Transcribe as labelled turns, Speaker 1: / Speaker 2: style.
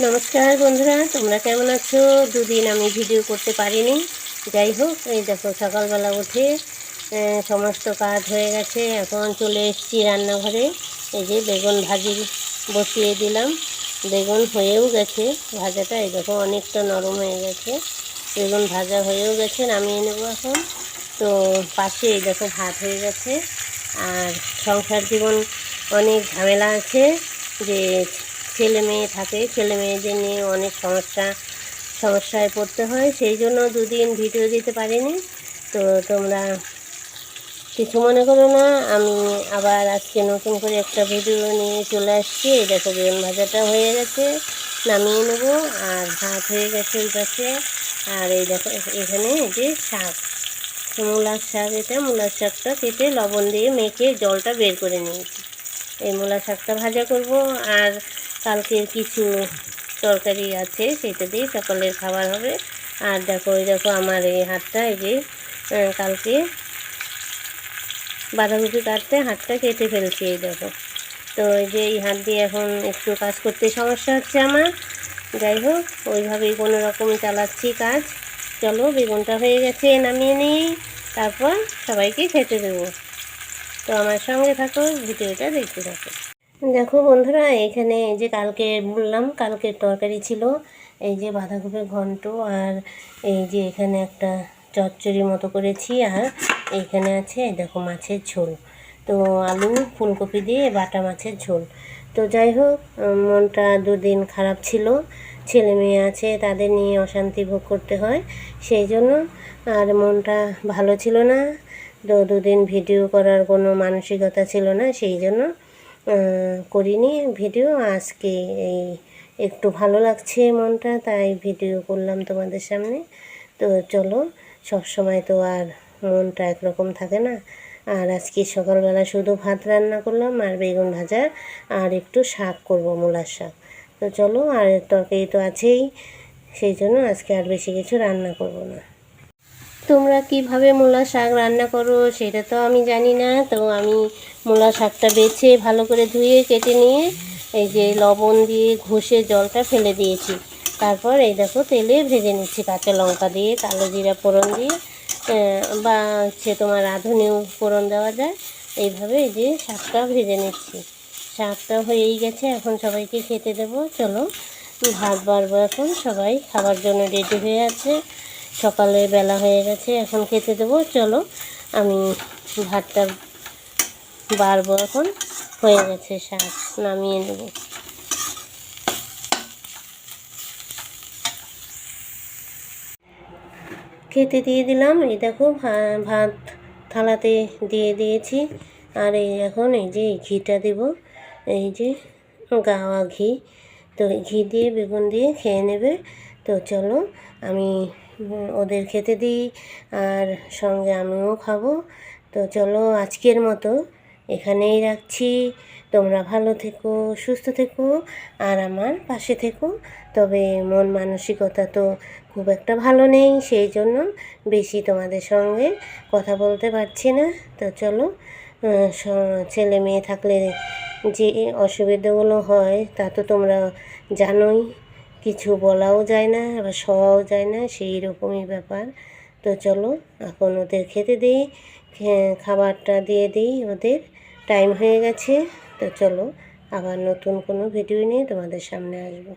Speaker 1: নমস্কার বন্ধুরা, তোমরা কেমন আছো? দুদিন আমি ভিডিও করতে পারিনি। যাই হোক, এই দেখো সকালবেলা উঠে সমস্ত কাজ হয়ে গেছে। এখন চলে এসেছি রান্নাঘরে। এই যে বেগুন ভাজি বসিয়ে দিলাম। বেগুন হয়েও গেছে ভাজাটা, এই দেখো অনেকটা নরম হয়ে গেছে। বেগুন ভাজা হয়েও গেছে, নামিয়ে নেবো এখন। তো পাশে এই দেখো ভাত হয়ে গেছে। আর সংসার জীবন অনেক ঝামেলা আছে, যে ছেলে মেয়ে থাকে, ছেলে মেয়েদের নিয়ে অনেক সমস্যায় পড়তে হয়। সেই জন্য দুদিন ভিডিও দিতে পারিনি। তো তোমরা কিছু মনে করো না, আমি আবার আজকে নতুন করে একটা ভিডিও নিয়ে চলে আসছি। এই দেখো বেগুন ভাজাটা হয়ে গেছে, নামিয়ে নেব। আর ভাত হয়ে গেছে ওই পাশে। আর এই দেখো এখানে এই যে শাক, মূলার শাক, এটা মূলার শাকটা কেটে লবণ দিয়ে মেখে জলটা বের করে নিয়েছি। এই মূলা শাকটা ভাজা করব। আর কালকের কিছু তরকারি আছে, সেটা দিয়ে সকালের খাবার হবে। আর দেখো এই দেখো আমার এই হাতটা, এই যে কালকে বাঁধাকপি কাটতে হাতটা কেটে ফেলছি, এই দেখো। তো এই যে এই হাত দিয়ে এখন একটু কাজ করতে সমস্যা হচ্ছে আমার। যাই হোক, ওইভাবেই কোনো রকমই চালাচ্ছি কাজ। চলো, বেগুনটা হয়ে গেছে, নামিয়ে নিই, তারপর সবাইকে খেতে দেবো। তো আমার সঙ্গে থাকো, ভিডিওটা দেখতে থাকো। দেখো বন্ধুরা, এখানে এই যে কালকে বললাম কালকের তরকারি ছিল, এই যে বাঁধাকপির ঘন্ট। আর এই যে এখানে একটা চচ্চড়ি মতো করেছি। আর এইখানে আছে এই দেখো মাছের ঝোল। তো আলু ফুলকপি দিয়ে বাটা মাছের ঝোল। তো যাই হোক, মনটা দুদিন খারাপ ছিল, ছেলে মেয়ে আছে, তাদের নিয়ে অশান্তি ভোগ করতে হয়, সেই জন্য। আর মনটা ভালো ছিল না, তো দুদিন ভিডিও করার কোনো মানসিকতা ছিল না, সেই জন্য করিনি ভিডিও। আজকে এই একটু ভালো লাগছে মনটা, তাই ভিডিও করলাম তোমাদের সামনে। তো চলো, সব সময় তো আর মনটা একরকম থাকে না। আর আজকে সকালবেলা শুধু ভাত রান্না করলাম, আর বেগুন ভাজা, আর একটু শাক করব, মূলার শাক। তো চলো, আর তরকারি তো আছেই, সেই জন্য আজকে আর বেশি কিছু রান্না করব না। তোমরা কিভাবে মূলা শাক রান্না করো সেটা তো আমি জানি না। তো আমি মূলা শাকটা বেছে ভালো করে ধুয়ে কেটে নিয়ে এই যে লবণ দিয়ে ঘষে জলটা ফেলে দিয়েছি। তারপর এই দেখো তেলে ভেজে নিচ্ছি, কাঁচা লঙ্কা দিয়ে, কালো জিরা ফোড়ন দিয়ে, বা হচ্ছে তোমার রাঁধুনিও ফোড়ন দেওয়া যায়। এইভাবে এই যে শাকটা ভেজে নিচ্ছি। শাকটা হয়েই গেছে, এখন সবাইকে খেতে দেবো। চলো, ভাত বাড়বো, এখন সবাই খাবার জন্য রেডি হয়ে আছে। সকালের বেলা হয়ে গেছে, এখন খেতে দেবো। চলো, আমি ভাতটা বাড়বো, এখন হয়ে গেছে শাক, নামিয়ে নেব। খেতে দিয়ে দিলাম, এই দেখো ভাত থালাতে দিয়ে দিয়েছি। আর এই এখন এই যে ঘিটা দেব, এই যে গাওয়া ঘি। তো ঘি দিয়ে বেগুন দিয়ে খেয়ে নেবে। তো চলো, আমি ওদের খেতে দিই, আর সঙ্গে আমিও খাবো। তো চলো, আজকের মতো এখানেই রাখছি। তোমরা ভালো থেকো, সুস্থ থেকো, আর আমার পাশে থেকো। তবে মন মানসিকতা তো খুব একটা ভালো নেই, সেই জন্য বেশি তোমাদের সঙ্গে কথা বলতে পারছি না। তো চলো, ছেলে মেয়ে থাকলে যে অসুবিধাগুলো হয় তা তো তোমরা জানোই, কিছু বলাও যায় না, আবার শোয়াও যায় না, সেই রকমই ব্যাপার। তো চলো, এখন ওদের খেতে দিই, খাবারটা দিয়ে দিই, ওদের টাইম হয়ে গেছে। তো চলো, আবার নতুন কোনো ভিডিও নিয়ে তোমাদের সামনে আসবো।